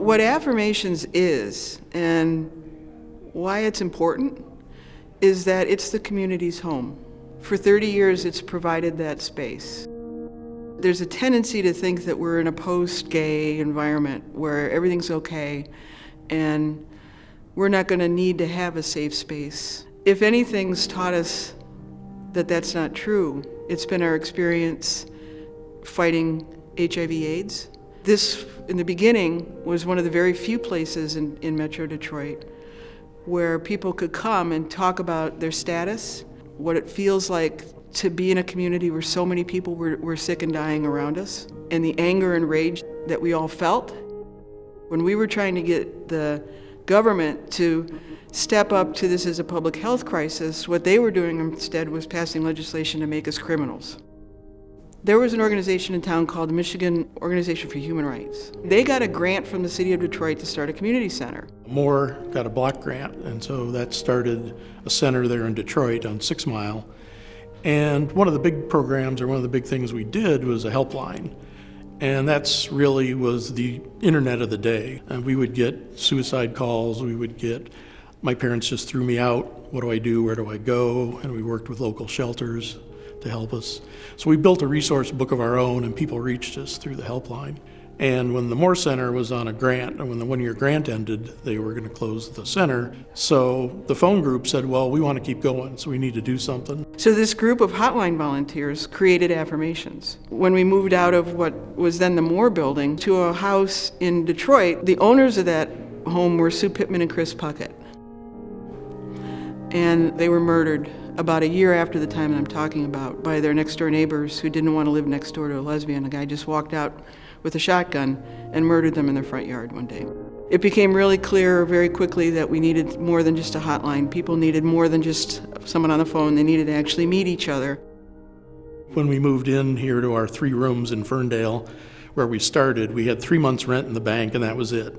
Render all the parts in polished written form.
What Affirmations is, and why it's important, is that it's the community's home. For 30 years, it's provided that space. There's a tendency to think that we're in a post-gay environment where everything's okay and we're not going to need to have a safe space. If anything's taught us that that's not true, it's been our experience fighting HIV/AIDS. This, in the beginning, was one of the very few places in Metro Detroit where people could come and talk about their status, what it feels like to be in a community where so many people were sick and dying around us, and the anger and rage that we all felt. When we were trying to get the government to step up to this as a public health crisis, what they were doing instead was passing legislation to make us criminals. There was an organization in town called the Michigan Organization for Human Rights. They got a grant from the city of Detroit to start a community center. Moore got a block grant, and so that started a center there in Detroit on 6 Mile. And one of the big programs, or one of the big things we did, was a helpline. And that's really was the internet of the day. And we would get suicide calls, my parents just threw me out, what do I do, where do I go? And we worked with local shelters to help us. So we built a resource book of our own, and people reached us through the helpline. And when the Moore Center was on a grant, and when the one-year grant ended, they were going to close the center. So the phone group said, well, we want to keep going, so we need to do something. So this group of hotline volunteers created Affirmations. When we moved out of what was then the Moore building to a house in Detroit, the owners of that home were Sue Pittman and Chris Puckett. And they were murdered about a year after the time that I'm talking about by their next door neighbors who didn't want to live next door to a lesbian. A guy just walked out with a shotgun and murdered them in their front yard one day. It became really clear very quickly that we needed more than just a hotline. People needed more than just someone on the phone. They needed to actually meet each other. When we moved in here to our 3 rooms in Ferndale, where we started, we had 3 months rent in the bank, and that was it.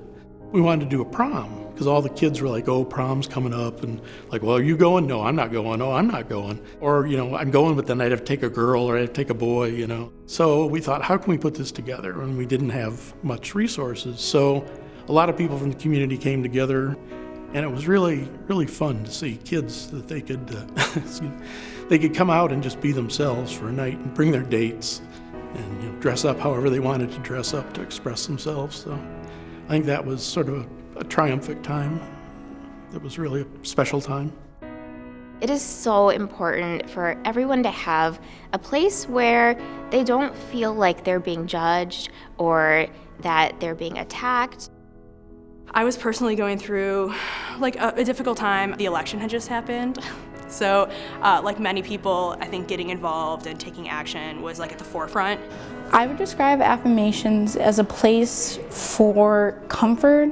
We wanted to do a prom, because all the kids were like, oh, prom's coming up, and like, well, are you going? No, I'm not going. Oh, I'm not going. Or, I'm going, but then I'd have to take a girl or I'd have to take a boy, So we thought, how can we put this together? And we didn't have much resources. So a lot of people from the community came together, and it was really, really fun to see kids that they could, they could come out and just be themselves for a night and bring their dates and dress up however they wanted to dress up to express themselves. So I think that was sort of a triumphant time. It was really a special time. It is so important for everyone to have a place where they don't feel like they're being judged or that they're being attacked. I was personally going through a difficult time. The election had just happened. So like many people, I think getting involved and taking action was at the forefront. I would describe Affirmations as a place for comfort,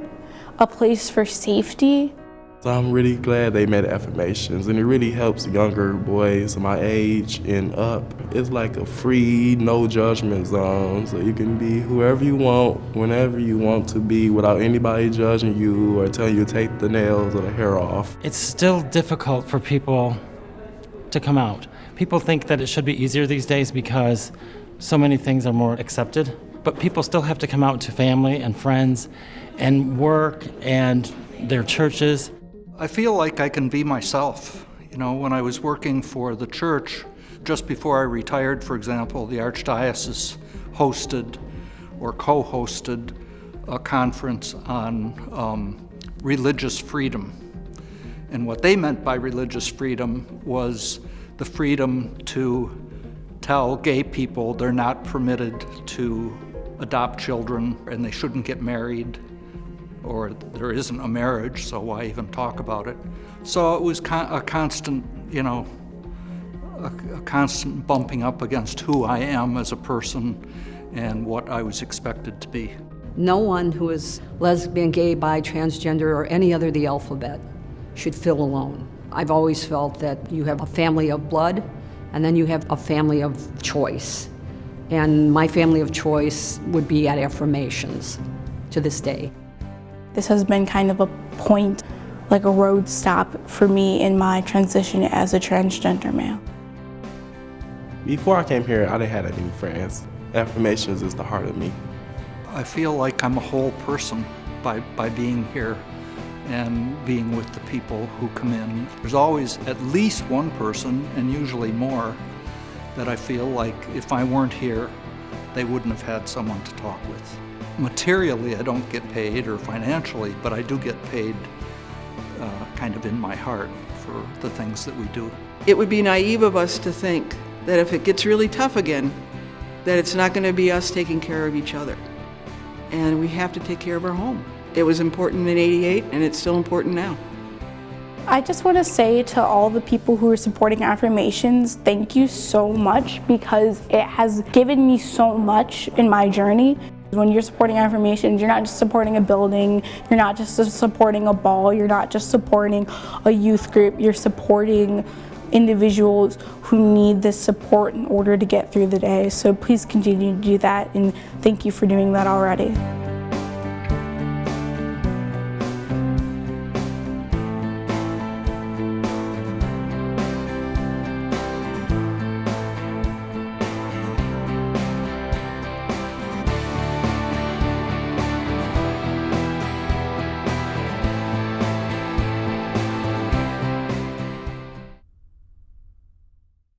a place for safety. So I'm really glad they made Affirmations, and it really helps younger boys my age and up. It's like a free, no judgment zone, so you can be whoever you want, whenever you want to be, without anybody judging you or telling you to take the nails or the hair off. It's still difficult for people to come out. People think that it should be easier these days because so many things are more accepted, but people still have to come out to family and friends and work and their churches. I feel like I can be myself. When I was working for the church, just before I retired, for example, the Archdiocese hosted or co-hosted a conference on religious freedom. And what they meant by religious freedom was the freedom to tell gay people they're not permitted to adopt children and they shouldn't get married, or there isn't a marriage, so why even talk about it? So it was a constant, a constant bumping up against who I am as a person and what I was expected to be. No one who is lesbian, gay, bi, transgender, or any other of the alphabet should feel alone. I've always felt that you have a family of blood, and then you have a family of choice. And my family of choice would be at Affirmations to this day. This has been kind of a point, like a road stop for me in my transition as a transgender male. Before I came here, I didn't have that many friends. Affirmations is the heart of me. I feel like I'm a whole person. by being here and being with the people who come in. There's always at least one person, and usually more, that I feel like if I weren't here, they wouldn't have had someone to talk with. Materially, I don't get paid, or financially, but I do get paid kind of in my heart for the things that we do. It would be naive of us to think that if it gets really tough again, that it's not going to be us taking care of each other. And we have to take care of our home. It was important in '88, and it's still important now. I just want to say to all the people who are supporting Affirmations, thank you so much, because it has given me so much in my journey. When you're supporting Affirmations, you're not just supporting a building, you're not just supporting a ball, you're not just supporting a youth group, you're supporting individuals who need this support in order to get through the day. So please continue to do that, and thank you for doing that already.